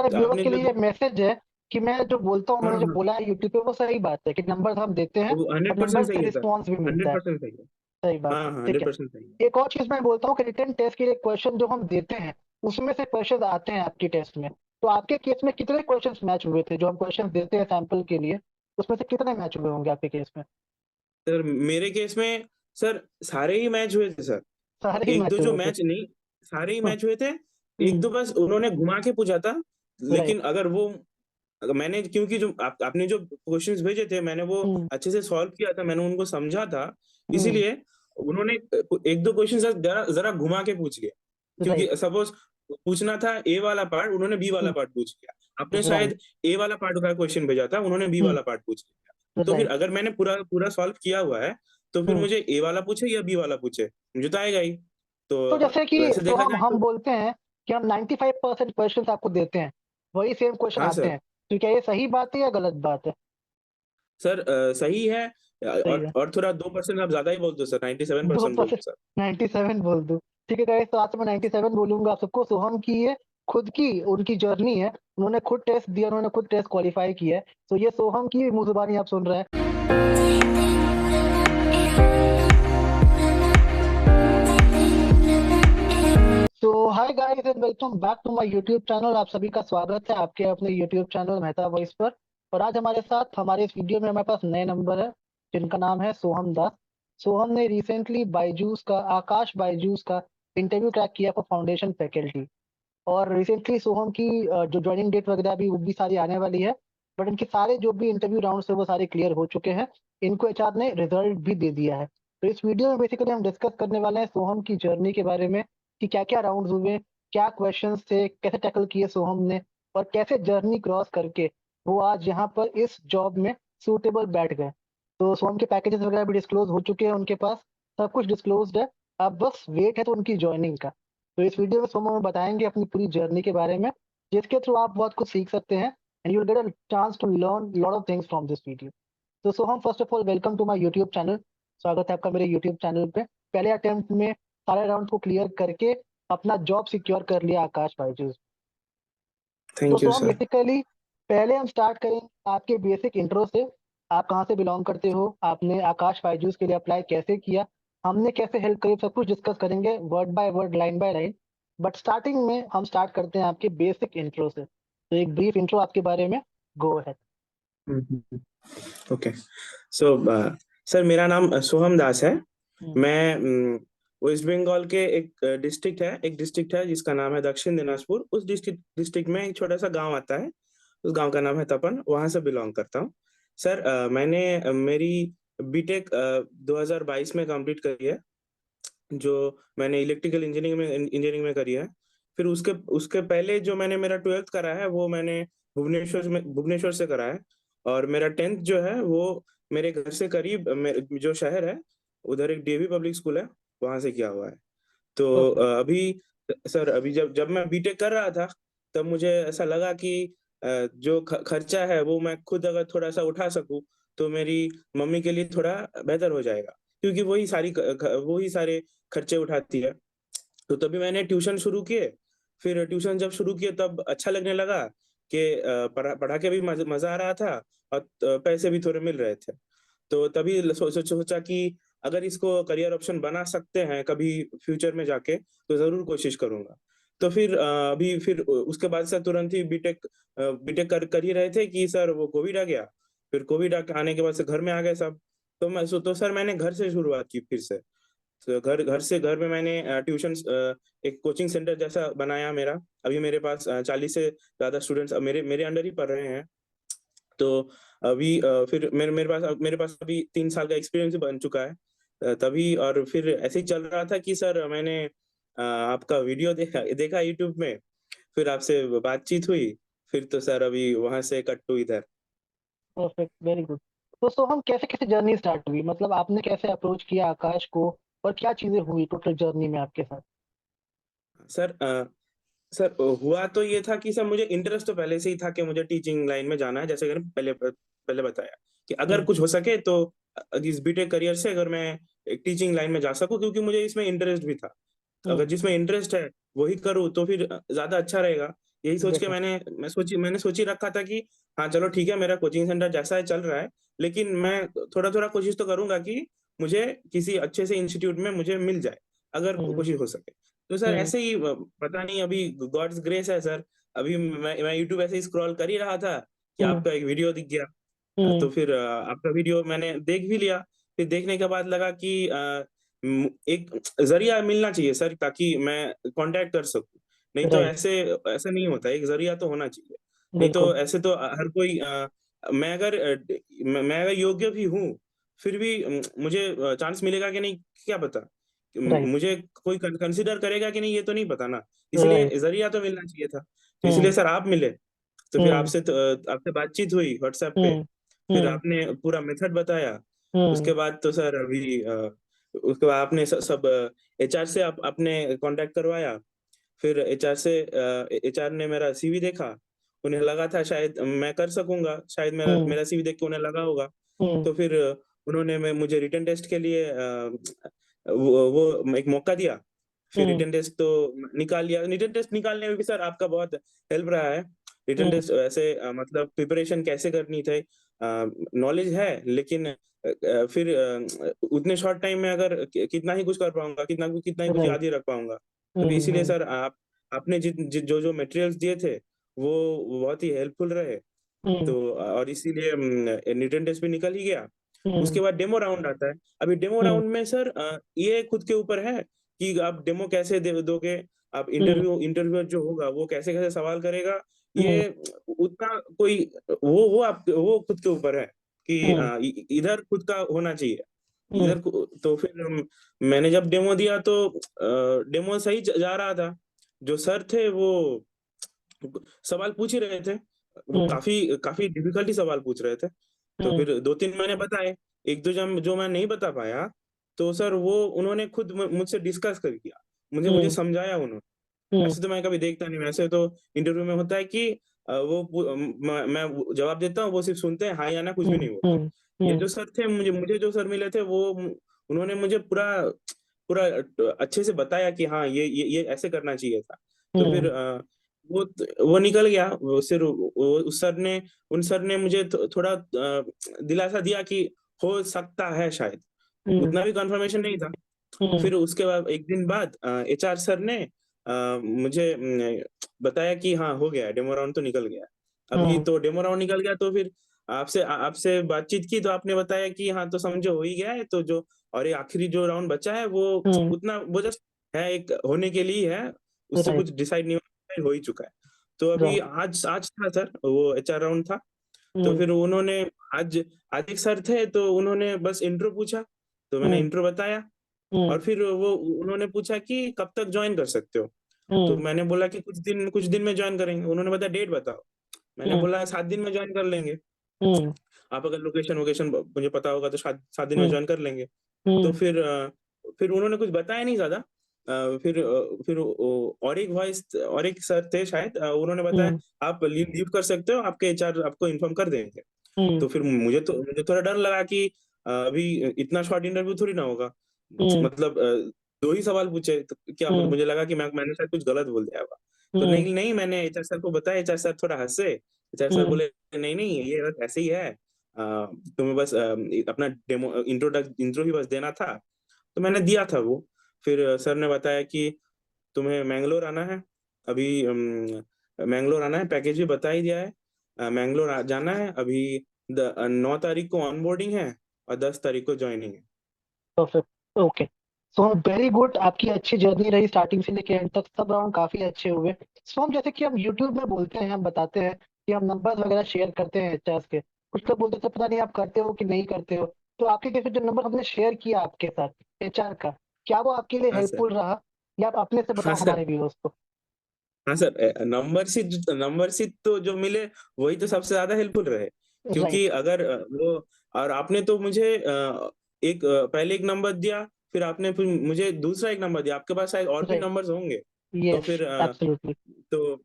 सारे व्यूअर्स आपने के जो लिए मैसेज है कि मैं जो बोलता हूँ, हाँ मैंने जो हाँ, बोला है यूट्यूब पे, वो सही बात है कि नंबर हम देते हैं वो और 100% नंबर सही से है सर। रिस्पॉन्स भी मिलता है। 100% सही है। सही बात है, हाँ हाँ, ठीक हंड्रेड है। परसेंट सही है। एक और चीज मैं बोलता हूँ कि रिटन टेस्ट के लिए क्वेश्चन जो हम देते हैं उसमें से क्वेश्चन आते हैं आपकी टेस्ट में। तो आपके केस में कितने क्वेश्चन मैच हुए थे? जो हम क्वेश्चन देते हैं सैंपल के लिए, उसमें से कितने मैच हुए होंगे आपके केस में? सर मेरे केस में सर सारे ही मैच हुए थे सर। सारे ही एक दो मैच जो हुए थे। मैच नहीं, सारे ही मैच हुए थे। एक हम्म। दो बस उन्होंने घुमा के पूछा था। राइट। लेकिन अगर मैंने, क्योंकि जो आपने जो क्वेश्चंस भेजे थे मैंने वो हम्म। अच्छे से सॉल्व किया था, मैंने उनको समझा था। हम्म। इसीलिए उन्होंने एक दो क्वेश्चन जरा जरा घुमा के पूछ लिया। क्योंकि राइट। सपोज पूछना था ए वाला पार्ट, उन्होंने बी वाला पार्ट पूछ लिया। आपने राइट। शायद ए वाला पार्ट का क्वेश्चन भेजा था, उन्होंने बी वाला पार्ट पूछ लिया। तो फिर राइट। अगर मैंने पूरा पूरा सॉल्व किया हुआ है, तो फिर मुझे ए वाला पूछे या बी वाला पूछे, मुझे तो आएगा ही। तो तो जैसे कि वैसे तो देखा हम जाए हम तो बोलते हैं कि हम 95% क्वेश्चन आपको देते हैं, वही सेम क्वेश्चन हाँ आते सर। हैं। तो क्या ये सही बात है या गलत बात है? सर सही है। सही है। और थोड़ा 2% आप ज्यादा ही बोल दो सर, 97% बोल 2%। दो सर। 97 बोल दूं? ठीक है गाइस, तो आज से मैं 97 बोलूंगा आप सबको। सोहम की ये खुद की उनकी जर्नी है, उन्होंने खुद टेस्ट दिया, उन्होंने खुद टेस्ट क्वालिफाई किया है। तो ये सोहम की मुंह जुबानी आप सुन रहे हैं। तो hi guys and welcome back to my YouTube channel. आप सभी का स्वागत है आपके अपने यूट्यूब चैनल मेहता वॉइस पर। और आज हमारे साथ हमारे इस वीडियो में हमारे पास नए नंबर है जिनका नाम है सोहम दास। सोहम ने रिसेंटली बायजूस का, आकाश बायजूस का इंटरव्यू क्रैक किया फॉर फाउंडेशन फैकल्टी। और रिसेंटली सोहम की जो ज्वाइनिंग डेट वगैरह भी वो भी सारी आने वाली है। बट इनके सारे जो भी इंटरव्यू राउंड है वो सारे क्लियर हो चुके हैं। इनको एचआर ने रिजल्ट भी दे दिया है। तो इस वीडियो में बेसिकली हम डिस्कस करने वाले हैं सोहम की जर्नी के बारे में कि क्या क्या राउंड हुए, क्या क्वेश्चन थे, कैसे टैकल किए सोहम ने, और कैसे जर्नी क्रॉस करके वो आज यहाँ पर इस जॉब में सूटेबल बैठ गए। तो सोहम के पैकेजेस वगैरह भी डिस्क्लोज हो चुके हैं उनके पास, सब कुछ डिस्क्लोज है। अब बस वेट है तो उनकी ज्वाइनिंग का। तो इस वीडियो में सोम हमें बताएंगे अपनी पूरी जर्नी के बारे में, जिसके थ्रू आप बहुत कुछ सीख सकते हैं and you will get a chance to learn lot of things from this video. तो Soham, first of all welcome to my YouTube channel. स्वागत है आपका मेरे यूट्यूब चैनल पे। पहले अटेम्प्ट में सारे राउंड को क्लियर करके अपना जॉब सिक्योर कर लिया आकाश बायजूस। तो thank you Soham sir. Basically पहले हम स्टार्ट करेंगे आपके बेसिक इंट्रो से। आप कहाँ से बिलोंग करते हो, आपने आकाश बायजूस के लिए अप्लाई कैसे किया, हमने कैसे हेल्प करी, सब कुछ डिस्कस करेंगे word by word, line by line. But starting में हम स्टार्ट करते हैं आपके बेसिक इंट्रो से। तो एक ब्रीफ इंट्रो आपके बारे में, गो है। ओके। सो सर मेरा नाम सोहम दास है। मैं वेस्ट बंगाल के एक डिस्ट्रिक्ट है जिसका नाम है दक्षिण दिनाजपुर। उस डिस्ट्रिक्ट में एक छोटा सा गांव आता है, उस गांव का नाम है तपन, वहां से बिलोंग करता हूँ। सर मैंने मेरी बीटेक 2022 में कंप्लीट करी है, जो मैंने इलेक्ट्रिकल इंजीनियरिंग में करी है। फिर उसके उसके पहले जो मैंने मेरा 12th करा है वो मैंने भुवनेश्वर से करा है। और मेरा 10th जो है वो मेरे घर से करीब जो शहर है उधर एक डीएवी पब्लिक स्कूल है, वहां से किया हुआ है। तो परफेक्ट। अभी जब जब मैं बीटेक कर रहा था तब मुझे ऐसा लगा कि जो खर्चा है वो मैं खुद अगर थोड़ा सा उठा सकूं तो मेरी मम्मी के लिए थोड़ा बेहतर हो जाएगा, क्योंकि वही सारे खर्चे उठाती है। तो तभी मैंने ट्यूशन शुरू किए। फिर ट्यूशन जब शुरू किए तब अच्छा लगने लगा कि पढ़ा के भी मजा आ रहा था और पैसे भी थोड़े मिल रहे थे। तो तभी सोचा कि अगर इसको करियर ऑप्शन बना सकते हैं कभी फ्यूचर में जाके तो जरूर कोशिश करूंगा। तो फिर अभी फिर उसके बाद से तुरंत ही बीटेक कर ही रहे थे कि सर वो कोविड आ गया। फिर कोविड आने के बाद से घर में आ गए सब। तो सर मैंने घर से शुरुआत की फिर से। तो घर में मैंने ट्यूशन, एक कोचिंग सेंटर जैसा बनाया मेरा। अभी मेरे पास 40 से ज्यादा स्टूडेंट्स मेरे मेरे अंडर ही पढ़ रहे हैं। तो अभी फिर मेरे पास अभी 3 साल का एक्सपीरियंस बन चुका है। तभी और फिर ऐसे ही चल रहा था कि सर मैंने आपका वीडियो देखा यूट्यूब में। फिर आपसे बातचीत हुई। फिर तो सर अभी वहां से कट टू इधर। Perfect, very good. तो सोहम, कैसे कैसे जर्नी स्टार्ट हुई, मतलब आपने कैसे अप्रोच किया आकाश को, और क्या चीजें हुई टोटल जर्नी में आपके साथ? सर सर हुआ तो ये था कि सर मुझे इंटरेस्ट तो पहले से ही था कि मुझे टीचिंग लाइन में जाना है, जैसे कि मैंने पहले बताया कि अगर हम्म। कुछ हो सके तो इस बीटेक करियर से अगर मैं एक टीचिंग लाइन में जा सकूं, क्योंकि मुझे इसमें इंटरेस्ट भी था। अगर हम्म। जिसमें इंटरेस्ट है वही करूँ तो फिर ज्यादा अच्छा रहेगा। यही सोच के देखो। मैंने सोच ही रखा था कि हाँ चलो ठीक है, मेरा कोचिंग सेंटर जैसा है चल रहा है, लेकिन मैं थोड़ा-थोड़ा कोशिश तो करूँगा कि मुझे किसी अच्छे से इंस्टीट्यूट में मुझे मिल जाए, अगर हम्म। कोशिश हो सके। तो सर हम्म। ऐसे ही पता नहीं अभी गॉड्स ग्रेस है सर, अभी मैं यूट्यूब ऐसे ही स्क्रॉल कर ही रहा था कि हम्म। आपका एक वीडियो दिख गया। हम्म। तो फिर आपका वीडियो मैंने देख भी लिया, फिर देखने के बाद लगा कि एक ज़रिया मिलना चाहिए सर, ताकि मैं कॉन्टैक्ट कर सकूँ। नहीं तो राइट। ऐसे ऐसा नहीं होता है, एक ज़रिया तो होना चाहिए। नहीं बिल्कुल। तो ऐसे तो हर कोई मैं अगर मैं अगर योग्य भी हूँ, फिर भी मुझे चांस मिलेगा कि नहीं, क्या पता? राइट। मुझे कोई कंसीडर करेगा कि नहीं, ये तो नहीं पता ना। राइट। इसलिए ज़रिया तो मिलना चाहिए था। तो इसलिए हम्म। सर आप मिले। तो फिर हम्म। आपसे बातचीत हुई व्हाट्सएप पे। हम्म। फिर हम्म। आपने पूरा मेथड बताया। हम्म। उसके बाद तो सर अभी उसके बाद आपने सब एचआर से आप आपने कॉन्टैक्ट करवाया। फिर एचआर ने मेरा सीवी देखा। उन्हें लगा था शायद मैं कर सकूँगा, शायद मेरा हम्म। मेरा सीवी देख के उन्हें लगा होगा। हम्म। तो फिर उन्होंने मैं मुझे रिटन टेस्ट के लिए वो एक मौका दिया। फिर हम्म। रिटन टेस्ट तो निकाल लिया। रिटन टेस्ट निकालने में भी सर आपका बहुत हेल्प रहा है। रिटन हम्म। टेस्ट वैसे मतलब प्रिपरेशन कैसे करनी थी, नॉलेज है, लेकिन फिर उतने शॉर्ट टाइम में अगर कितना ही कुछ कर पाऊँगा, कितना ही कुछ राइट। याद ही रख पाऊँगा। तो फिर इसीलिए हम्म। सर आपने जो मटेरियल्स दिए थे, वो बहुत ही हेल्पफुल रहे। हम्म। तो और इसीलिए रिटन टेस्ट भी निकल ही गया। हम्म। उसके बाद डेमो राउंड आता है। अभी डेमो हम्म। राउंड में सर ये खुद के ऊपर है कि आप डेमो कैसे दोगे, आप हम्म। इंटरव्यूअर जो होगा वो कैसे-कैसे सवाल करेगा, हम्म। ये उतना कोई वो खुद के ऊपर है कि हम्म। इधर खुद का होना चाहिए। हम्म। इधर को तो फिर मैंने जब डेमो दिया तो डेमो सही जा रहा था। जो सर थे वो सवाल पूछ ही रहे थे। वो हम्म। काफ़ी काफ़ी डिफ़िकल्ट ही सवाल पूछ रहे थे। तो हम्म। फिर 2-3 मैंने बताए, 1-2 जो मैं नहीं बता पाया, तो सर वो उन्होंने खुद मुझसे डिस्कस कर किया। मुझे हम्म। समझाया उन्होंने। हम्म। ऐसे तो मैं कभी देखता नहीं हूँ, ऐसे तो इंटरव्यू में होता है कि मैं वो जवाब देता हूँ, वो सिर्फ़ सुनते हैं, हाँ या ना, कुछ भी हम्म। नहीं बोलते। हम्म। ये हम्म। जो सर थे, मुझे जो सर मिले थे, वो उन्होंने मुझे पूरा पूरा अच्छे से बताया कि हाँ, ये ऐसे करना चाहिए था। तो फिर हम्म। वो निकल गया। वो सिर वो उस सर ने उन सर ने मुझे थोड़ा दिलासा दिया कि हो सकता है शायद, हम्म। उतना भी कन्फर्मेशन नहीं था। हम्म। फिर उसके बाद 1 दिन बाद एचआर सर ने मुझे बताया कि हाँ, हो गया है, डेमो राउंड तो निकल गया है। अभी हम्म। तो डेमो राउंड निकल गया, तो फिर आपसे बातचीत की तो आपने बताया कि हाँ, तो समझो हो ही गया है, तो जो और ये आखिरी जो राउंड बचा है वो हम्म। उतना वो जस्ट है, एक होने के लिए ही है, उससे राइट। कुछ डिसाइड नहीं हुआ, हो ही चुका है। तो अभी राइट। आज आज था सर, वो एचआर राउंड था। तो हम्म। फिर उन्होंने आज आज एक सर थे, तो उन्होंने बस इंट्रो पूछा, तो मैंने हम्म। इंट्रो बताया। हम्म। और फिर वो उन्होंने पूछा कि कब तक जॉइन कर सकते हो? तो हम्म। मैंने बोला कि कुछ दिन में जॉइन करेंगे। उन्होंने बताया डेट बताओ। मैंने हम्म। बोला 7 दिन में जॉइन कर लेंगे। हम्म। आप अगर लोकेशन-वोकेशन मुझे पता होगा तो 7 दिन में हम्म। जॉइन कर लेंगे। तो हम्म। फिर उन्होंने कुछ बताया नहीं ज़्यादा। फिर और एक सर थे शायद, उन्होंने बताया हम्म। आप लीव कर सकते हो, आपके एचआर आपको इन्फॉर्म कर देंगे। हम्म। तो फिर मुझे थोड़ा डर लगा कि अभी इतना शॉर्ट इंटरव्यू थोड़ी ना होगा। हम्म। मतलब 2 ही सवाल पूछे, तो क्या हम्म। मुझे लगा कि मैंने शायद कुछ गलत बोल दिया होगा। तो हम्म। नहीं मैंने एचआर सर को बताया, एचआर सर थोड़ा हँसे। एचआर सर हम्म। बोले, "नहीं, ये बस ऐसे ही है। तुम्हें बस अपना इंट्रो ही बस देना था।" तो मैंने दिया था वो। फिर सर ने बताया कि तुम्हें मैंगलोर आना है। अभी मैंगलोर आना है, पैकेज भी बता ही दिया है। मैंगलोर जाना है अभी। 9 तारीख को ऑनबोर्डिंग है और 10 तारीख को जॉइनिंग है। Perfect. Okay. So very good, आपकी अच्छी जर्नी रही स्टार्टिंग से लेके एंड तक, सब राउंड काफी अच्छे हुए। सो हम जैसे कि हम यूट्यूब में बोलते हैं, हम बताते हैं कि हम नंबर्स वगैरह शेयर करते हैं एचआर के। कुछ लोग बोलते थे पता नहीं आप करते हो कि नहीं करते हो। तो आपके कैसे जो नंबर हमने शेयर किया आपके साथ एचआर का, क्या वो आपके लिए हाँ सर। हेल्पफुल रहा, या आप अपने से हाँ बताओ सर। हमारे व्यूअर्स को। हाँ सर, नंबर शीट तो जो मिले वही तो सबसे ज़्यादा हेल्पफुल रहे। क्योंकि राइट। अगर वो और आपने तो मुझे पहले एक नंबर दिया, फिर मुझे दूसरा एक नंबर दिया। आपके पास शायद और भी राइट। नंबर्स होंगे। तो यस। फिर एब्सोल्युटली। तो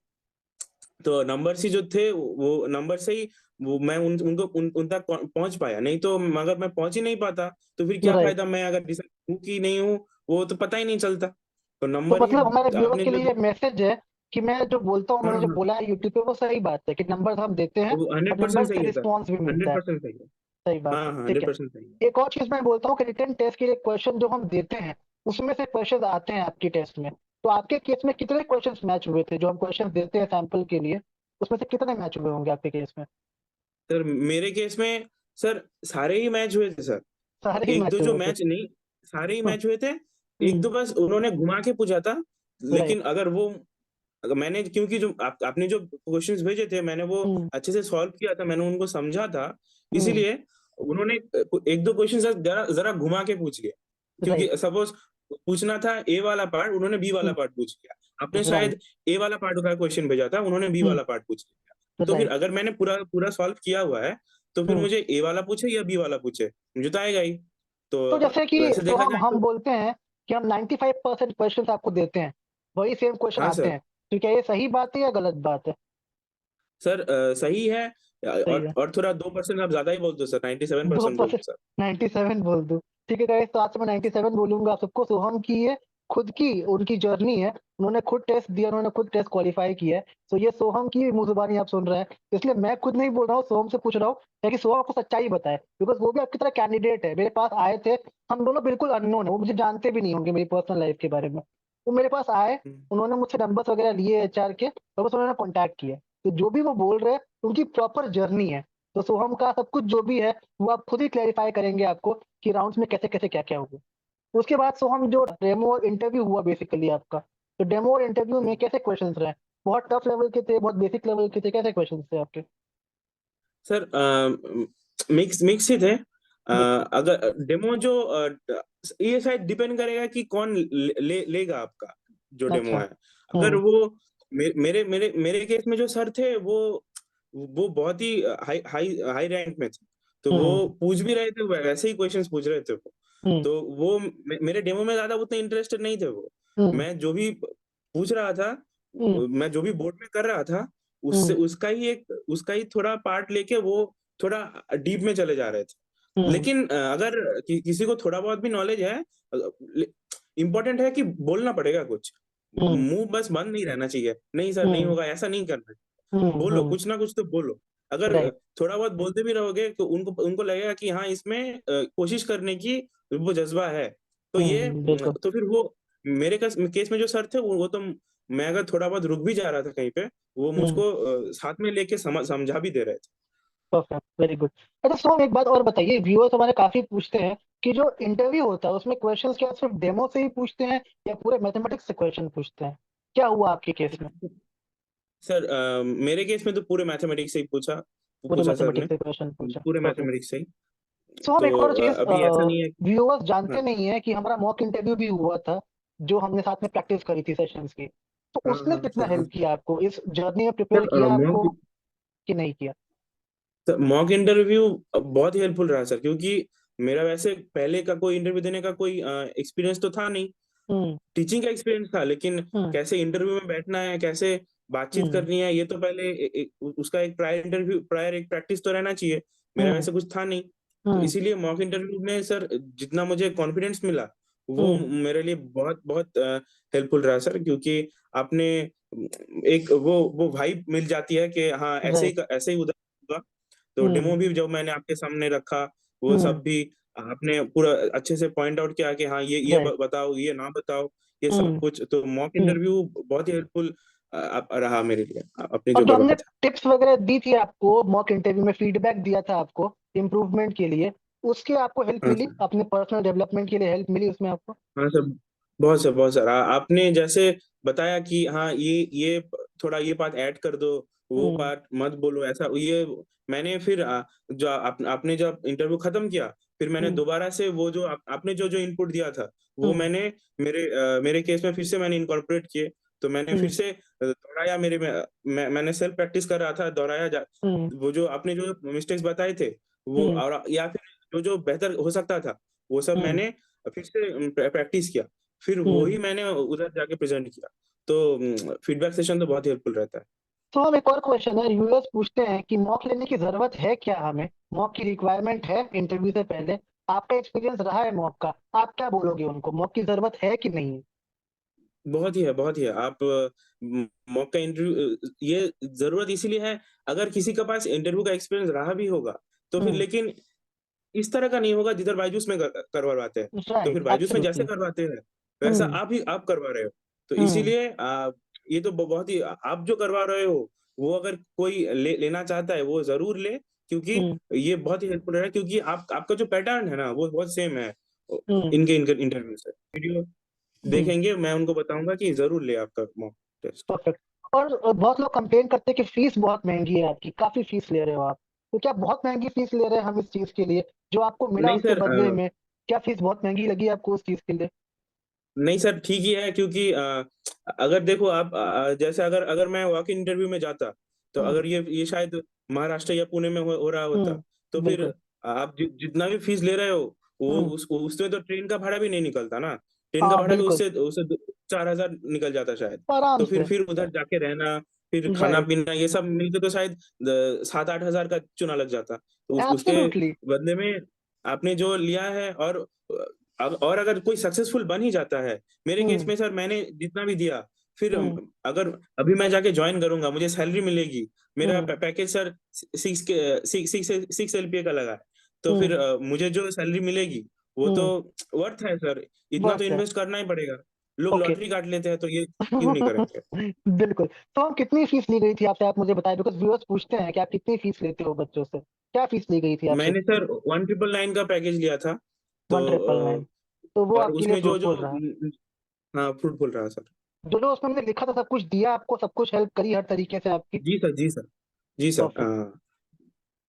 तो नंबर से जो थे वो नंबर से ही वो मैं उनको उन तक पहुँच पाया। नहीं तो अगर मैं पहुँच ही नहीं पाता, तो फिर क्या राइट। फ़ायदा, मैं अगर डिसाइड हूँ कि नहीं हूँ, वो तो पता ही नहीं चलता। तो तो नंबर ही मतलब हमारे व्यूअर्स आपने के जो लिए मैसेज है कि मैं जो बोलता हूँ, हाँ मैंने जो हाँ, बोला है यूट्यूब पे वो सही बात है कि नंबर हम देते हैं वो और 100% नंबर से सही है सर, रिस्पॉन्स भी मिलता हंड्रेड है। परसेंट सही है। सही बात हाँ है, हाँ, ठीक हंड्रेड है। परसेंट सही है। एक और चीज मैं बोलता हूँ कि रिटन टेस्ट के लिए क्वेश्चन जो हम देते हैं उसमें से क्वेश्चन आते हैं आपकी टेस्ट में। तो आपके केस में कितने क्वेश्चंस मैच हुए थे? जो हम क्वेश्चन देते हैं सैंपल के लिए, उसमें से कितने मैच हुए होंगे आपके केस में? सर मेरे केस में सर सारे ही मैच हुए थे सर। सारे ही एक दो मैच जो हुए थे। मैच नहीं, सारे ही हाँ, मैच हुए थे। एक हम्म। दो बस उन्होंने घुमा के पूछा था। राइट। लेकिन अगर मैंने, क्योंकि जो आपने जो क्वेश्चंस भेजे थे मैंने वो हम्म। अच्छे से सॉल्व किया था, मैंने उनको समझा था। हम्म। इसीलिए उन्होंने एक दो क्वेश्चन जरा जरा घुमा के पूछ लिया। क्योंकि राइट। सपोज पूछना था ए वाला पार्ट, उन्होंने बी वाला हम्म। पार्ट पूछ लिया। आपने राइट। शायद ए वाला पार्ट का क्वेश्चन भेजा था, उन्होंने बी हम्म। वाला पार्ट पूछ लिया। तो फिर राइट। अगर मैंने पूरा पूरा सॉल्व किया हुआ है, तो फिर हम्म। मुझे ए वाला पूछे या बी वाला पूछे, मुझे तो आएगा ही। तो तो जैसे कि वैसे तो देखा हम जाए हम तो बोलते हैं कि हम 95% क्वेश्चन आपको देते हैं, वही सेम क्वेश्चन हाँ आते सर। हैं। तो क्या ये सही बात है या गलत बात है? सर सही है। सही है। और थोड़ा 2% आप ज्यादा ही बोल दो सर, 97% बोल 2%। दो सर। 97 बोल दूं? ठीक है गाइस, तो आज से मैं 97 बोलूंगा आप सबको। सोहम की ये खुद की उनकी जर्नी है, उन्होंने खुद टेस्ट दिया, उन्होंने खुद टेस्ट क्वालिफाई किया है। तो ये सोहम की मुंह जुबानी आप सुन रहे हैं, इसलिए मैं खुद नहीं बोल रहा हूँ, सोहम से पूछ रहा हूँ ताकि सोहम आपको सच्चाई बताए, बिकॉज वो भी आपकी तरह कैंडिडेट है। मेरे पास आए थे, हम दोनों बिल्कुल अननोन है, वो मुझे जानते भी नहीं होंगे मेरी पर्सनल लाइफ के बारे में। वो मेरे पास आए, हम्म, उन्होंने मुझसे नंबर्स वगैरह लिए एचआर के, और बस उन्होंने कॉन्टैक्ट किया। तो जो भी वो बोल रहे हैं उनकी प्रॉपर जर्नी है। तो सोहम का सब कुछ जो भी है वो आप खुद ही क्लैरिफाई करेंगे आपको कि राउंड्स में कैसे कैसे क्या क्या हुआ। उसके बाद सोहम जो डेमो और इंटरव्यू हुआ बेसिकली आपका, तो डेमो और इंटरव्यू में हम्म। कैसे क्वेश्चंस रहे? बहुत टफ लेवल के थे, बहुत बेसिक लेवल के थे, कैसे क्वेश्चंस थे आपके? सर मिक्स मिक्स ही थे। मिक्स। अगर डेमो जो ये शायद डिपेंड करेगा कि कौन लेगा आपका जो डेमो अच्छा। है। अगर हम्म। वो मेरे मेरे मेरे केस में जो सर थे वो बहुत ही हाई हाई हाई रैंक में थे। तो वो हम्म। पूछ भी रहे थे, वैसे ही क्वेश्चंस पूछ रहे थे वो। हम्म। तो वो मेरे डेमो में ज्यादा उतने इंटरेस्टेड नहीं थे वो। हम्म। मैं जो भी पूछ रहा था, हम्म। मैं जो भी बोर्ड में कर रहा था, उससे हम्म। उसका ही थोड़ा पार्ट लेके वो थोड़ा डीप में चले जा रहे थे। हम्म। लेकिन अगर किसी को थोड़ा बहुत भी नॉलेज है, इम्पोर्टेंट है कि बोलना पड़ेगा कुछ। हम्म। मुंह बस बंद नहीं रहना चाहिए, नहीं सर नहीं हम्म। होगा, ऐसा नहीं करना है। हम्म। बोलो, हम्म। कुछ ना कुछ तो बोलो। अगर राइट। थोड़ा बहुत बोलते भी रहोगे तो उनको उनको लगेगा कि हाँ, इसमें कोशिश करने की वो जज्बा है। तो बिल्कुल। तो फिर वो मेरे केस में जो सर थे वो तो, मैं अगर थोड़ा बहुत रुक भी जा रहा था कहीं पे, वो हम्म। मुझको साथ में लेके समझा भी दे रहे थे। Perfect, very good. अच्छा सोम, एक बात और बताइए, व्यूअर्स हमारे काफी पूछते हैं कि जो इंटरव्यू होता है उसमें क्वेश्चंस क्या सिर्फ डेमो से ही पूछते हैं या पूरे मैथमेटिक्स से क्वेश्चन पूछते हैं? क्या हुआ आपके केस में? सर मेरे केस में तो पूरे मैथमेटिक्स से ही पूछा पूरे पूछा सर ने। मैथमेटिक्स से क्वेश्चन पूछा? पूरे परफेक्ट। मैथमेटिक्स से ही। सो हम तो एक और चीज, अभी ऐसा नहीं है व्यूअर्स जानते हाँ नहीं है कि हमारा मॉक इंटरव्यू भी हुआ था, जो हमने साथ में प्रैक्टिस करी थी सेशंस की। तो हाँ उसने हाँ कितना सर, हाँ हेल्प किया आपको इस जर्नी में, प्रिपेयर सर। किया आपको कि नहीं किया? मॉक इंटरव्यू बहुत ही हेल्पफुल रहा सर, क्योंकि मेरा वैसे पहले का कोई इंटरव्यू देने का कोई एक्सपीरियंस तो था नहीं। हम्म। टीचिंग का एक्सपीरियंस था, लेकिन हम्म। कैसे इंटरव्यू में बैठना है, कैसे बातचीत हम्म। करनी है, ये तो पहले उसका एक प्रायर एक प्रैक्टिस तो रहना चाहिए। मेरा हम्म। वैसे कुछ था नहीं। तो हम्म। इसीलिए मॉक इंटरव्यू में सर जितना मुझे कॉन्फिडेंस मिला, वो हम्म। मेरे लिए बहुत बहुत हेल्पफुल रहा सर, क्योंकि आपने एक वो वाइब मिल जाती है कि हाँ, राइट। ऐसे ही उधर होगा। तो हम्म। डेमो भी जब मैंने आपके सामने रखा, वो हम्म। सब भी आपने पूरा अच्छे से पॉइंट आउट किया कि हाँ, ये राइट। बताओ, ये ना बताओ, ये सब हम्म। कुछ। तो मॉक हम्म। इंटरव्यू बहुत ही हेल्पफुल रहा मेरे लिए, आपने और जो जो भी हमने बताया। टिप्स वगैरह दी थी आपको मॉक इंटरव्यू में, फीडबैक दिया था आपको इम्प्रूवमेंट के लिए, उसके आपको हेल्प हाँ मिली? सर। अपने पर्सनल डेवलपमेंट के लिए हेल्प मिली उसमें आपको? हाँ सर, बहुत सर, बहुत सर। आपने जैसे बताया कि हाँ, ये थोड़ा ये बात ऐड कर दो, वो हम्म। बात मत बोलो, ऐसा ये मैंने फिर जो आपने जब इंटरव्यू खत्म किया, फिर मैंने हम्म। दोबारा से वो जो आपने जो इनपुट दिया था, वो हम्म। मैंने मेरे केस में फिर से मैंने इनकॉर्पोरेट किए। तो मैंने फिर हम्म। से दोहराया, मैंने सेल्फ प्रैक्टिस कर रहा था, दोहराया हम्म। वो जो आपने जो मिस्टेक्स बताए थे, वो, हम्म। और या फिर जो जो बेहतर हो सकता था, वो सब हम्म। मैंने फिर से प्रैक्टिस किया। फिर वो हम्म। ही मैंने उधर जाके प्रेजेंट किया। तो फीडबैक सेशन तो बहुत ही हेल्पफुल रहता है। तो हम एक और क्वेश्चन है, यूएस पूछते हैं कि मॉक लेने की जरूरत है क्या हमें? मॉक की रिक्वायरमेंट है इंटरव्यू से पहले? आपका एक्सपीरियंस रहा है मॉक का, आप क्या बोलोगे उनको, मॉक की जरूरत है कि नहीं? बहुत ही है। आप मौका इंटरव्यू ये जरूरत इसीलिए है, अगर किसी के पास इंटरव्यू का एक्सपीरियंस रहा भी होगा तो फिर, हम्म। लेकिन इस तरह का नहीं होगा जिधर बायजूस में करवाते हैं। तो फिर राइट, बायजूस में जैसे एब्सोल्युटली। करवाते हैं वैसा हम्म। आप करवा रहे हो। तो हम्म। इसीलिए ये तो बहुत ही, आप जो करवा रहे हो वो अगर कोई लेना चाहता है वो जरूर ले, क्योंकि हम्म। ये बहुत ही हेल्पफुल है, क्योंकि आपका जो पैटर्न है ना वो बहुत सेम है हम्म। इनके इनके इंटरव्यू से। वीडियो हम्म। देखेंगे, मैं उनको बताऊंगा कि जरूर ले आपका मॉक टेस्ट। परफेक्ट। और बहुत लोग कंप्लेन करते हैं कि फीस बहुत महंगी है आपकी, काफी फीस ले रहे हो आप। तो क्या बहुत महंगी फीस ले रहे हैं हम इस चीज के लिए, जो आपको मिला नहीं उसके सर, बदले में? क्या फीस बहुत महंगी लगी आपको उस चीज के लिए? नहीं सर, ठीक ही है, क्योंकि अगर देखो आप, जैसे अगर अगर मैं वॉक इन इंटरव्यू में जाता, तो हम्म। अगर ये शायद महाराष्ट्र या पुणे में हो रहा होता, तो फिर बिल्कुल। आप जितना भी फीस ले रहे हो वो हम्म। उसमें तो ट्रेन का भाड़ा भी नहीं निकलता ना। ट्रेन का हाँ, भाड़ा भी बिल्कुल। उससे उससे 4,000 निकल जाता शायद। आराम तो से। फिर उधर जाके रहना, फिर खाना राइट। पीना ये सब मिलके तो शायद 7-8 हजार का चुना लग जाता। तो उसके एब्सोल्युटली। बदले में आपने जो लिया है, और अगर कोई सक्सेसफुल बन ही जाता है, मेरे केस हम्म। में सर मैंने जितना भी दिया, फिर हम्म। अगर अभी मैं जाके ज्वाइन करूंगा, मुझे सैलरी मिलेगी, मेरा हम्म। पैकेज सर सिक्स एलपीए का लगा है, तो फिर हम्म। मुझे जो सैलरी मिलेगी वो तो हम्म। वर्थ है सर। इतना तो वर्थ है। इन्वेस्ट करना ही पड़ेगा। लोग ओके। लॉटरी काट लेते हैं, तो ये क्यों नहीं करेंगे? बिल्कुल। तो हम कितनी फीस ली गई थी आपसे, आप मुझे बताएं, बिकॉज व्यूअर्स पूछते हैं कि आप कितनी फीस लेते हो बच्चों से। क्या फीस ली गई थी आपसे? मैंने सर 1999 का पैकेज लिया था। तो 1,999। तो वो और आपके लिए उसमें जो जो फ्रूटफुल रहा? हाँ, फ्रूटफुल रहा सर। जो जो उसमें हमने लिखा था सब कुछ दिया आपको, सब कुछ हेल्प करी हर तरीके से आपकी? जी सर, जी सर, जी सर, परफेक्ट।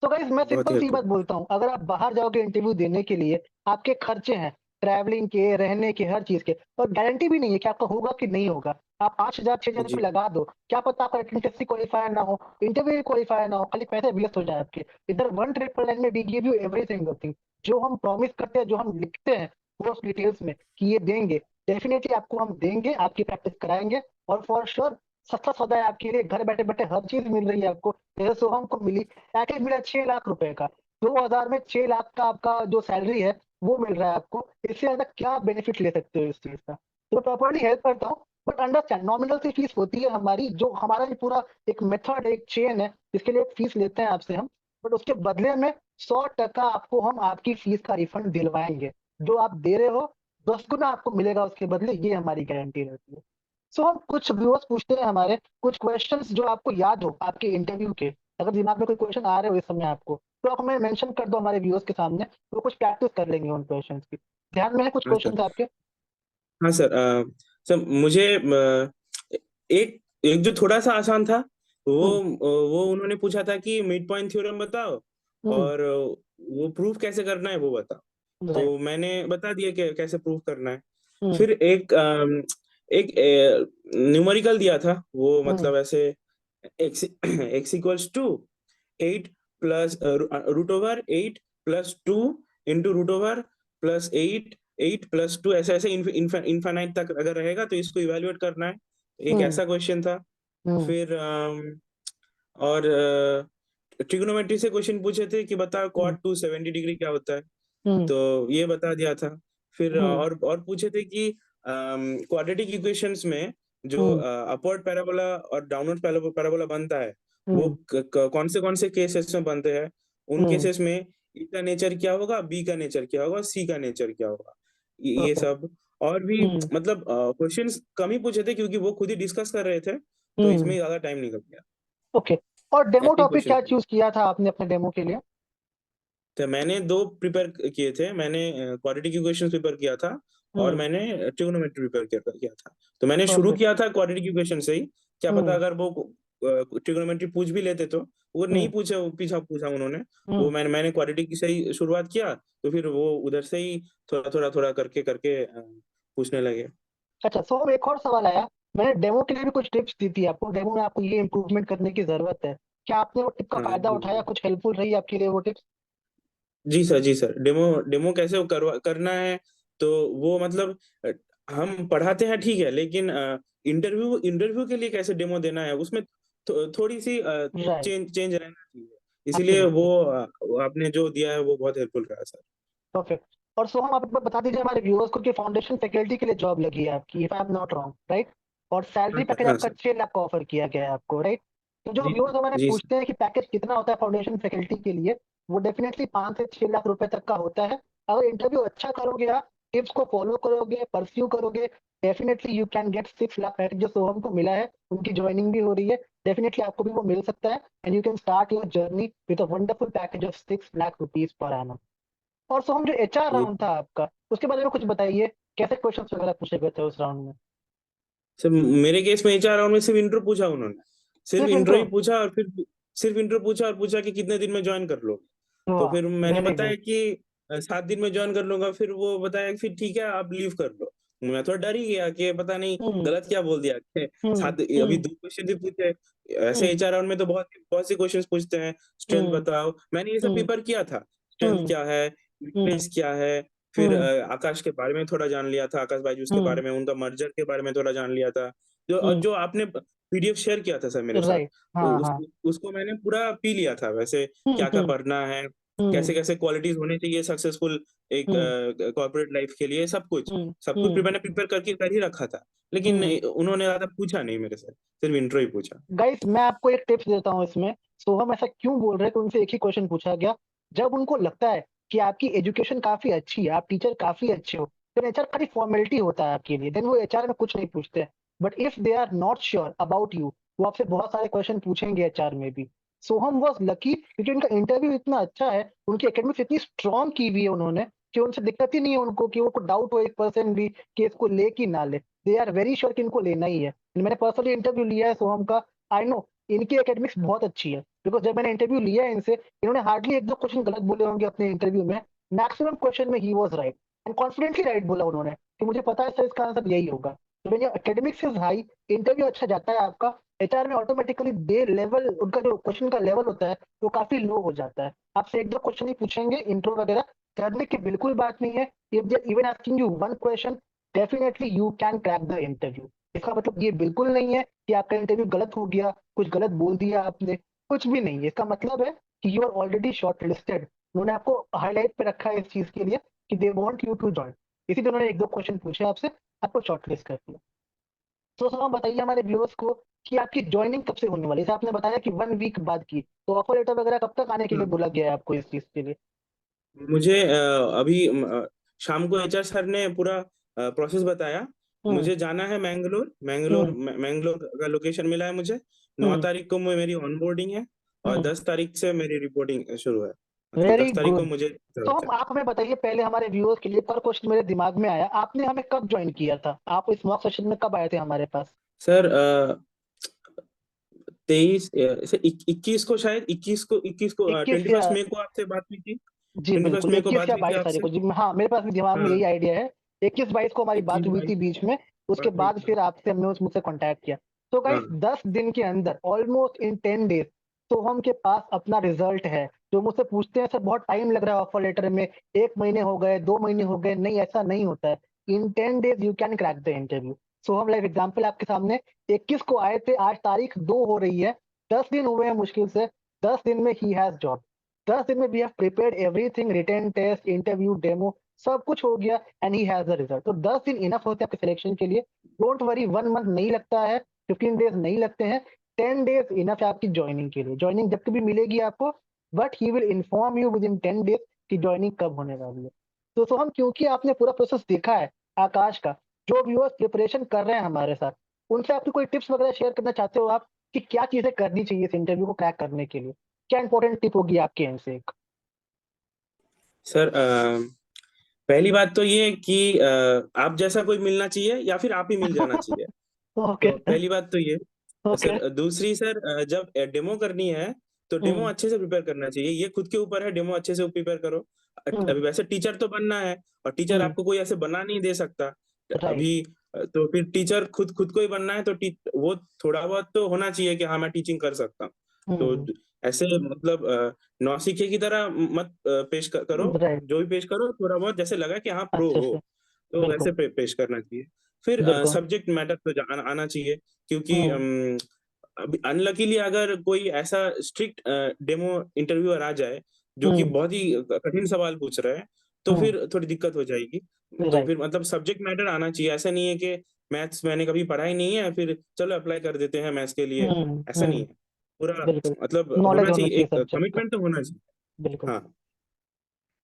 तो गाइस मैं बहुत ही सिंपल सी बात हेल्पफुल। बोलता हूँ, अगर आप बाहर जाओगे इंटरव्यू देने के लिए, आपके खर्चे हैं ट्रैवलिंग के, रहने के, हर चीज के, और गारंटी भी नहीं है कि आपका होगा कि नहीं होगा। आप 5,000 6,000 जी, रुपये लगा दो, क्या पता आपका टेस्टी क्वालिफायर ना हो, इंटरव्यू क्वालिफायर ना हो, खाली पैसे वेस्ट हो जाए आपके। इधर 1,999 में we give you every single thing. जो हम प्रॉमिस करते हैं, जो हम लिखते हैं कोर्स डिटेल्स में कि ये देंगे, डेफिनेटली आपको हम देंगे, आपकी प्रैक्टिस कराएंगे। और फॉर श्योर सस्ता सौदा है आपके लिए, घर बैठे बैठे हर चीज मिल रही है आपको। जैसे सोहम को मिली, पैकेज मिला 6 लाख रुपए का। 2,000 में 6 लाख का आपका जो सैलरी है वो मिल रहा है आपको। इससे ज्यादा क्या बेनिफिट ले सकते हो इस चीज का? तो प्रॉपरली हेल्प करता हूँ। बट अंडरस्टैंड, नॉमिनल सी फीस होती है हमारी, जो हमारा भी पूरा एक मेथड, एक चेन है जिसके लिए एक फीस लेते हैं आपसे हम। बट उसके बदले में 100% आपको हम आपकी फीस का रिफंड दिलवाएंगे। जो आप दे रहे हो 10 गुना आपको मिलेगा उसके बदले, ये हमारी गारंटी रहती है। सो हम कुछ व्यूअर्स पूछते हैं हमारे कुछ क्वेश्चंस जो आपको याद हो आपके इंटरव्यू के। अगर दिमाग में कोई क्वेश्चन आ रहे हो इस समय आपको, तो आप हमें मेंशन कर दो हमारे व्यूअर्स के सामने, तो कुछ प्रैक्टिस कर लेंगे उन क्वेश्चंस की। ध्यान में है कुछ हाँ सर, क्वेश्चंस आपके? हाँ सर, सर मुझे एक एक जो थोड़ा सा आसान था, हम्म। वो उन्होंने पूछा था कि मिड पॉइंट थ्योरम बताओ, हम्म। और वो प्रूफ कैसे करना है वो बताओ। राइट। तो मैंने बता दिया कि कैसे प्रूफ करना है। हम्म। फिर एक न्यूमेरिकल दिया था, वो हम्म। मतलब ऐसे x equals to 8 plus root over 8 plus 2 into root over plus 8 plus 2, ऐसे ऐसे इनफाइनाइट तक अगर रहेगा तो इसको इवेल्युएट करना है। एक हम्म। ऐसा क्वेश्चन था। हम्म। फिर और ट्रिग्नोमेट्री से क्वेश्चन पूछे थे कि बता हम्म। कॉट 270 डिग्री क्या होता है। हम्म। तो ये बता दिया था। फिर हम्म। और पूछे थे कि क्वाड्रेटिक इक्वेशंस में जो हम्म। अपवर्ड पैराबोला और डाउनवर्ड पैराबोला बनता है, वो हम्म। कौन से केसेस में बनते हैं। उन हम्म। केसेस में ई का नेचर क्या होगा, बी का नेचर क्या होगा, सी का नेचर क्या होगा, ये परफेक्ट। सब। और भी हम्म। मतलब क्वेश्चंस कम ही पूछे थे, क्योंकि वो खुद ही डिस्कस कर रहे थे, तो हम्म। इसमें ज्यादा टाइम निकल गया। ओके। और डेमो ऐसे ही टॉपिक क्वेश्चन क्या थे। चूज किया था आपने अपने डेमो के लिए? तो मैंने दो प्रिपेयर किए थे, मैंने क्वाड्रेटिक इक्वेशंस प्रिपेयर किया था, और हम्म। मैंने ट्रिग्नोमेट्री प्रिपेयर किया था। तो मैंने शुरू परफेक्ट। किया था क्वाड्रेटिक इक्वेशन से ही। क्या पता हम्म। अगर वो ट्रिग्नोमेट्री पूछ भी लेते, तो वो नहीं हम्म। पूछे, वो पीछा पूछा उन्होंने। वो हम्म। मैंने क्वाड्रेटिक से ही शुरुआत किया, तो फिर वो उधर से ही थोड़ा थोड़ा थोड़ा करके करके पूछने लगे। अच्छा, सो अब एक और सवाल आया। मैंने डेमो के लिए भी कुछ टिप्स दी थी आपको, डेमो में आपको ये इंप्रूवमेंट करने की जरूरत है। क्या आपने वो टिप का हाँ फायदा जी, उठाया? जी। कुछ हेल्पफुल रही आपके लिए वो टिप्स? जी सर, जी सर, डेमो डेमो कैसे करना है, तो वो मतलब हम पढ़ाते हैं ठीक है, लेकिन इंटरव्यू इंटरव्यू के लिए कैसे डेमो देना है, उसमें थोड़ी सी राइट। चेंज चेंज रहना चाहिए। इसीलिए एब्सोल्युटली। वो आपने जो दिया है वो बहुत हेल्पफुल रहा सर। परफेक्ट। और सोहम आप एक बार बता दीजिए हमारे व्यूअर्स को कि फाउंडेशन फैकल्टी के लिए जॉब लगी है आपकी, if I am not wrong, right? और हाँ सैलरी सर, पैकेज हाँ आपका सर। 6 लाख का ऑफर किया गया है आपको, राइट? तो जो जी व्यूअर्स हमारे जी सर। पूछते हैं कि पैकेज कितना होता है फाउंडेशन फैकल्टी के लिए, वो डेफिनेटली 5 से 6 लाख रुपए तक का होता है। अगर इंटरव्यू अच्छा करोगे, आप टिप्स को फॉलो करोगे, परस्यू करोगे, definitely you can gate 6 lakh package जो सोहम को मिला है। उनकी ज्वाइनिंग भी हो रही है, डेफिनेटली आपको भी वो मिल सकता है। And you can start your journey with a wonderful package of 6 lakh rupees per annum. और सोहम जो एचआर ये राउंड था आपका, उसके बारे में कुछ बताइए, कैसे क्वेश्चंस वगैरह पूछे गए थे उस राउंड में? सर, मेरे केस में एचआर राउंड में सिर्फ इंट्रो पूछा उन्होंने। सिर्फ सिर्फ इंट्रो इंट्रो? ही पूछा, और फिर सिर्फ इंट्रो पूछा और पूछा कि कितने दिन में ज्वाइन कर लो। तो वाह, फिर मैंने वेरी बताया गुड। कि 7 दिन में ज्वाइन कर लूंगा। फिर वो बताया कि फिर ठीक है, आप लीव कर लो। मैं थोड़ा डर ही गया कि पता नहीं हम्म। गलत क्या बोल दिया। हम्म। सात अभी हम्म। 2 क्वेश्चन भी पूछे। ऐसे हम्म। एचआर राउंड में तो बहुत बहुत से क्वेश्चंस पूछते हैं। स्ट्रेंथ हम्म। बताओ, मैंने ये सब हम्म। प्रिपेयर किया था। स्ट्रेंथ हम्म। क्या है, हम्म। वीकनेस क्या है। फिर हम्म। आकाश के बारे में थोड़ा जान लिया था, आकाश बायजूस के हम्म। बारे में, उनका मर्जर के बारे में थोड़ा जान लिया था। हम्म। जो आपने पीडीएफ शेयर किया था सर मेरे साथ, राइट। हाँ, हाँ। उसको मैंने पूरा पी लिया था। वैसे हम्म। क्या क्या हम्म। पढ़ना है, हम्म। कैसे कैसे क्वालिटीज होने चाहिए सक्सेसफुल एक हम्म। कॉर्पोरेट लाइफ के लिए, हम्म। सब कुछ हम्म। मैंने प्रिपेयर करके कर ही रखा था। लेकिन हम्म। उन्होंने ज्यादा पूछा नहीं मेरे से, सिर्फ इंट्रो ही पूछा। गाइस, मैं आपको एक टिप्स देता हूँ इसमें। सोहम ऐसा क्यों बोल रहे हैं कि उनसे एक ही क्वेश्चन पूछा गया? जब उनको लगता है कि आपकी एजुकेशन काफी अच्छी है, आप टीचर काफी अच्छे हो, तो एचआर खाली फॉर्मेलिटी होता है आपके लिए, देन वो एचआर में कुछ नहीं पूछते। But if they are not sure about you, वो आपसे बहुत सारे क्वेश्चन पूछेंगे एचआर में भी। सोहम वॉज लकी क्योंकि उनका इंटरव्यू इतना अच्छा है, उनकी एकेडमिक्स इतनी स्ट्रॉन्ग की हुई है उन्होंने, कि उनसे दिक्कत ही नहीं है उनको कि वो को डाउट हो 1% भी कि इसको ले कि ना ले। दे आर वेरी श्योर कि इनको लेना ही है। मैंने पर्सनली इंटरव्यू लिया है सोहम का। आई नो इनकी एकेडमिक्स बहुत अच्छी है, बिकॉज जब मैंने इंटरव्यू लिया है इनसे, इन्होंने हार्डली 1-2 क्वेश्चन गलत बोले होंगे अपने इंटरव्यू में। मैक्सिमम क्वेश्चन में he was right, and confidently right बोला उन्होंने कि मुझे पता है सर इसका आंसर यही होगा। तो मैंने एकेडमिक्स इज हाई, इंटरव्यू अच्छा जाता है आपका, एचआर में ऑटोमेटिकली दे लेवल, उनका जो क्वेश्चन का लेवल होता है वो काफी लो हो जाता है। आपसे 1-2 क्वेश्चन ही पूछेंगे इंट्रो वगैरह, करने की बिल्कुल बात नहीं है। If they even asking you one question, definitely you can crack the interview. इसका मतलब ये बिल्कुल नहीं है कि आपका इंटरव्यू गलत हो गया, कुछ गलत बोल दिया आपने, कुछ भी नहीं है। इसका मतलब है कि you are already shortlisted. उन्होंने आपको हाईलाइट पे रखा है इस चीज के लिए कि they want you to join, इसीलिए उन्होंने 1-2 क्वेश्चन पूछे आपसे, आपको शॉर्ट लिस्ट कर दिया। तो सर आप बताइए हमारे व्यूअर्स को कि आपकी ज्वाइनिंग कब से होने वाली है? जैसे आपने बताया कि 1 वीक बाद की, तो ऑफर लेटर वगैरह कब तक आने के लिए हाँ, बोला गया है आपको इस चीज के लिए? मुझे अभी शाम को एचआर सर ने पूरा प्रोसेस बताया। हम्म। मुझे जाना है मैंगलोर। हम्म। मैंगलोर का लोकेशन मिला है मुझे। 9 हम्म। तारीख को मेरी ऑनबोर्डिंग है, और हम्म। 10 तारीख से मेरी रिपोर्टिंग शुरू है। मतलब वेरी 10 तारीख को गुड। मुझे तो जरूरत है। हम आप हमें बताइए पहले, हमारे व्यूअर्स के लिए एक और क्वेश्चन मेरे दिमाग में आया, आपने हमें कब ज्वाइन किया था? आप इस मॉक सेशन में कब आए थे हमारे पास? सर 21 को, शायद 21 को 21 या? 21 मई को आपसे बात हुई थी। जी 21 बिल्कुल, मई को 21 बात या हुई थी 22 तारीख आपसे। को जी, हाँ मेरे पास भी दिमाग में हाँ, यही आइडिया है। 21-22 को हमारी बात 21 हुई 22 थी बीच में। उसके बात हुई बाद थी। फिर आपसे हमने मुझसे कांटेक्ट किया। तो गाइस हाँ 10 दिन के अंदर, ऑलमोस्ट इन 10 डेज, तो हम के पास अपना रिजल्ट है। जो मुझसे पूछते हैं सर बहुत टाइम लग रहा है ऑफर लेटर में, 1 महीने हो गए, 2 महीने हो गए, नहीं ऐसा नहीं होता है। In 10 days you can crack the interview. So हम लाइक एग्जाम्पल आपके सामने, 21 को आए थे, आज तारीख 2 हो रही है, 10 दिन हुए हैं मुश्किल से। 10 दिन में ही हैज जॉब। 10 दिन में we have prepared everything, written test, interview, demo, सब कुछ हो गया, and he has the result. तो 10 दिन इनफ होते हैं आपके सिलेक्शन के लिए। डोंट वरी, 1 मंथ नहीं लगता है, 15 डेज नहीं लगते हैं, 10 डेज इनफ है आपकी ज्वाइनिंग के लिए। ज्वाइनिंग जब कभी मिलेगी आपको, but he will inform you with in 10 days कि ज्वाइनिंग कब होने वाली है। तो हम, क्योंकि आपने पूरा प्रोसेस देखा है आकाश का, जो व्यूअर्स प्रिपरेशन कर रहे हैं हमारे साथ, उनसे आपकी कोई टिप्स वगैरह शेयर करना चाहते हो आप कि क्या चीजें करनी चाहिए इस इंटरव्यू को क्रैक करने के लिए? क्या इंपॉर्टेंट टिप होगी आपके एंड से एक? सर, पहली बात तो ये कि आप जैसा कोई मिलना चाहिए या फिर आप ही मिल जाना चाहिए। ओके। तो पहली बात तो ये। ओके। सर दूसरी, सर जब डेमो करनी है तो डेमो हम्म। अच्छे से प्रिपेयर करना चाहिए। ये खुद के ऊपर है, डेमो अच्छे से प्रिपेयर करो। हम्म। अभी वैसे टीचर तो बनना है, और टीचर हम्म। आपको कोई ऐसे बना नहीं दे सकता राइट। अभी। तो फिर टीचर खुद खुद को ही बनना है, तो वो थोड़ा बहुत तो होना चाहिए कि हाँ मैं टीचिंग कर सकता हूँ। तो हम्म। ऐसे मतलब नौसिखिए की तरह मत करो। राइट। जो भी पेश करो, थोड़ा बहुत जैसे लगा कि हाँ प्रो अच्छे हो, से। तो वैसे बिल्कुल। पेश करना चाहिए। फिर बिल्कुल। सब्जेक्ट मैटर तो आना चाहिए, क्योंकि हम्म। अभी अनलकीली अगर कोई ऐसा स्ट्रिक्ट डेमो इंटरव्यूअर आ जाए जो कि हम्म। बहुत ही कठिन सवाल पूछ रहा है, तो फिर थोड़ी दिक्कत हो जाएगी। तो राइट। फिर मतलब सब्जेक्ट मैटर आना चाहिए, ऐसा नहीं है कि मैथ्स मैंने कभी पढ़ा ही नहीं है फिर चलो अप्लाई कर देते हैं मैथ्स के लिए, ऐसा नहीं हम्म। है। पूरा बिल्कुल। मतलब नॉलेज होना होना चाहिए, चाहिए एक सब्जेक्ट का। कमिटमेंट तो होना चाहिए। बिल्कुल। हाँ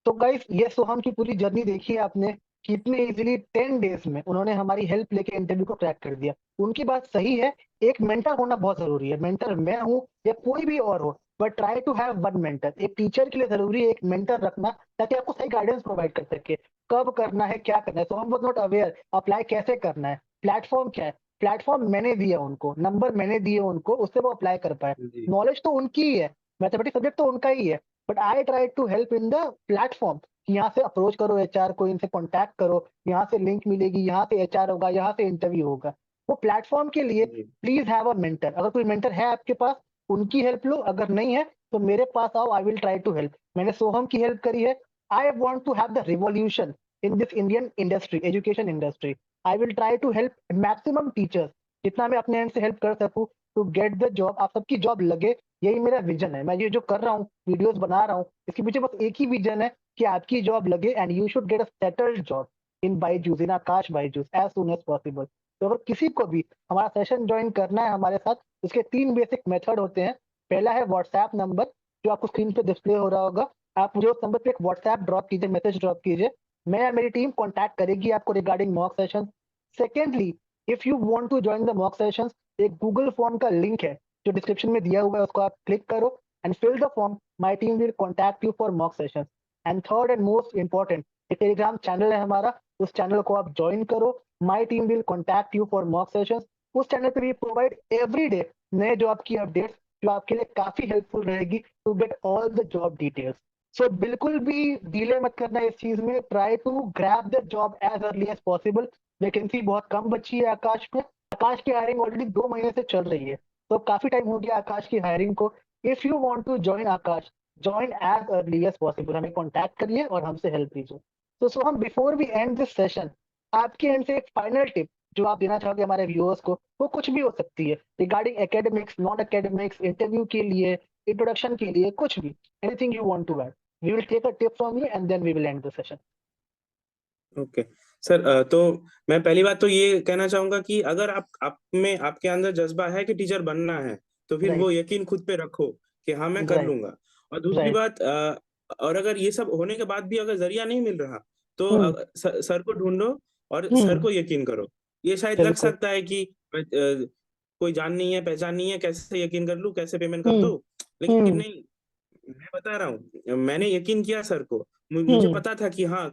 तो गाइस ये सोहम की पूरी जर्नी देखी आपने, कितने इजीली 10 डेज में उन्होंने हमारी हेल्प लेके इंटरव्यू को क्रैक कर दिया। उनकी बात सही है, एक मेंटर होना बहुत जरूरी है। मेंटर मैं हूँ या कोई भी और हो, but try to have one mentor. एक टीचर के लिए जरूरी है एक मेंटर रखना, ताकि आपको सही गाइडेंस प्रोवाइड कर सके, कब करना है, क्या करना है। सो हम वॉज नॉट अवेयर अप्लाई कैसे करना है, प्लेटफॉर्म क्या है। प्लेटफॉर्म मैंने दिया उनको, नंबर मैंने दिए उनको, उससे वो अप्लाई कर पाए। जी नॉलेज तो उनकी ही है, मैथमेटिक्स सब्जेक्ट तो उनका ही है, but I try to help in the platform. यहाँ से अप्रोच करो एचआर को, इनसे कांटेक्ट करो, यहाँ से लिंक मिलेगी, यहाँ से एचआर होगा, यहाँ से इंटरव्यू होगा। वो प्लेटफॉर्म के लिए जी प्लीज हैव अ मेंटर। अगर कोई मेंटर है आपके पास, उनकी हेल्प लो। अगर नहीं है तो मेरे पास आओ, I will try to help. मैंने सोहम की हेल्प करी है। I want to have the revolution in this Indian industry, education industry. I will try to help maximum teachers, जितना मैं अपने एंड से हेल्प कर सकूँ, टू गेट द जॉब, आप सबकी जॉब लगे। यही मेरा विजन है। मैं ये जो कर रहा हूँ, वीडियोस बना रहा हूँ, इसके पीछे बस एक ही विजन है कि आपकी जॉब लगे, and you should get a settled job in Byju's, in Aakash Byju's, as soon as possible. तो अगर किसी को भी हमारा सेशन ज्वाइन करना है हमारे साथ, उसके 3 बेसिक मेथड होते हैं। पहला है व्हाट्सएप नंबर, जो आपको स्क्रीन पे डिस्प्ले हो रहा होगा। आप मुझे उस नंबर पे एक व्हाट्सएप ड्रॉप कीजिए, मैसेज ड्रॉप कीजिए, मैं या मेरी टीम कॉन्टैक्ट करेगी आपको regarding mock session. Secondly, if you want to join the mock sessions, एक गूगल फॉर्म का लिंक है जो डिस्क्रिप्शन में दिया हुआ है, उसको आप क्लिक करो and fill the form. My team will contact you for mock sessions. And third and most important, एक टेलीग्राम चैनल है हमारा, उस चैनल को आप ज्वाइन करो। My team will contact you for mock sessions. उस चैनल पे भी प्रोवाइड एवरी डे नए जॉब की अपडेट्स, जो आपके लिए काफी हेल्पफुल रहेगी to get all the job details. So बिल्कुल भी डिले मत करना इस चीज में। Try to grab the job as early as possible. Vacancy बहुत कम बची है आकाश में। आकाश की हायरिंग ऑलरेडी 2 महीने से चल रही है, तो काफी टाइम हो गया आकाश की हायरिंग को। If you want to join Aakash, join as early as possible. हमें कॉन्टैक्ट करिए और हमसे हेल्प लीजिए। तो हम before we end this session, आपके एंड से एक फाइनल टिप जो आप देना चाहोगे हमारे व्यूअर्स को, वो कुछ भी हो सकती है, regarding academics, non academics, interview के लिए, इंट्रोडक्शन के लिए, कुछ भी, anything you want to add. We will take a tip from you and then we will end the session. Okay sir. तो मैं पहली बात तो ये कहना चाहूंगा कि अगर आप में आपके अंदर जज्बा है कि टीचर बनना है, तो फिर वो राइट। यकीन खुद पे रखो कि हाँ मैं कर राइट। लूंगा। और दूसरी राइट। बात, और अगर ये सब होने के बाद भी अगर जरिया नहीं मिल रहा, तो हम्म। सर को ढूंढो और सर हम्म। को यकीन करो। ये शायद लग बिल्कुल। सकता है कि कोई जान नहीं है पहचान नहीं है, कैसे यकीन कर लूं, कैसे पेमेंट कर हम्म। दूं। लेकिन हम्म। नहीं, मैं बता रहा हूँ, मैंने यकीन किया सर को। मुझे हम्म। पता था कि हाँ,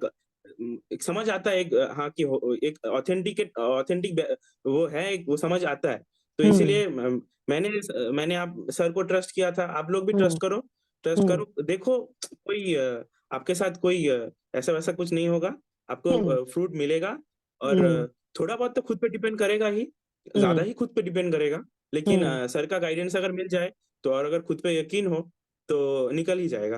एक समझ आता है, एक हाँ कि एक ऑथेंटिक ऑथेंटिक वो है, एक वो समझ आता है। तो हम्म। इसीलिए मैंने मैंने आप सर को ट्रस्ट किया था। आप लोग भी हम्म। ट्रस्ट करो, ट्रस्ट हम्म। करो। देखो, कोई आपके साथ कोई ऐसा वैसा कुछ नहीं होगा। हम्म। आपको फ्रूट मिलेगा। और हम्म। थोड़ा बहुत तो खुद पे डिपेंड करेगा ही, ज्यादा हम्म। ही खुद पे डिपेंड करेगा। लेकिन हम्म। सर का गाइडेंस अगर मिल जाए तो, और अगर खुद पे यकीन हो तो निकल ही जाएगा।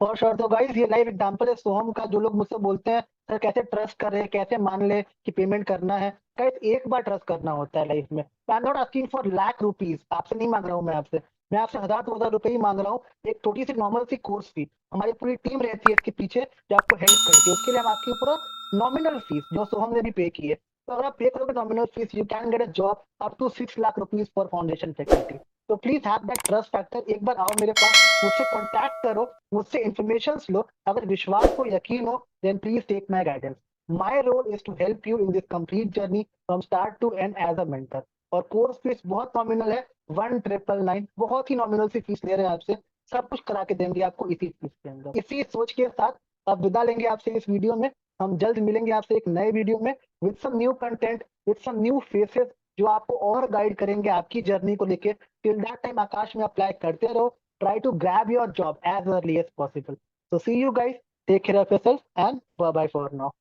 For sure. तो गाइस ये लाइव एग्जांपल है सोहम का। जो लोग मुझसे बोलते हैं सर कैसे ट्रस्ट करें, कैसे मान ले कि पेमेंट करना है, गाइस एक बार ट्रस्ट करना होता है लाइफ में। I am not asking for lakh rupees, आपसे नहीं मांग रहा हूँ मैं आपसे 1000-2000 रुपए ही मांग रहा हूँ। एक छोटी सी नॉर्मल सी कोर्स फी, हमारी पूरी टीम रहती है इसके पीछे जो आपको हेल्प करती है। उसके लिए हम आस्किंग फॉर नॉमिनल फीस, जो सोहम ने भी पे की है। तो अगर आप पे करोगे nominal fees, you can get a job up to 6 lakh rupees for foundation faculty. तो please have that trust factor. एक बार आओ मेरे पास, मुझसे कॉन्टैक्ट करो, मुझसे इंफॉर्मेशन लो। अगर विश्वास हो, यकीन हो, then please take my guidance. My role is to help you in this complete journey from start to end as a mentor. और कोर्स फीस बहुत नॉमिनल है, 1999, बहुत ही नॉमिनल सी फीस ले रहे हैं आपसे। सब कुछ करा के देंगे आपको इसी फीस के अंदर। इसी सोच के साथ अब विदा लेंगे आपसे इस वीडियो में। हम जल्द मिलेंगे आपसे एक नए वीडियो में, with some new content, with some new faces, जो आपको और गाइड करेंगे आपकी जर्नी को लेके। टिल दैट टाइम आकाश में अप्लाई करते रहो। Try to grab your job as early as possible. So see you guys. Take care of yourself and bye bye for now.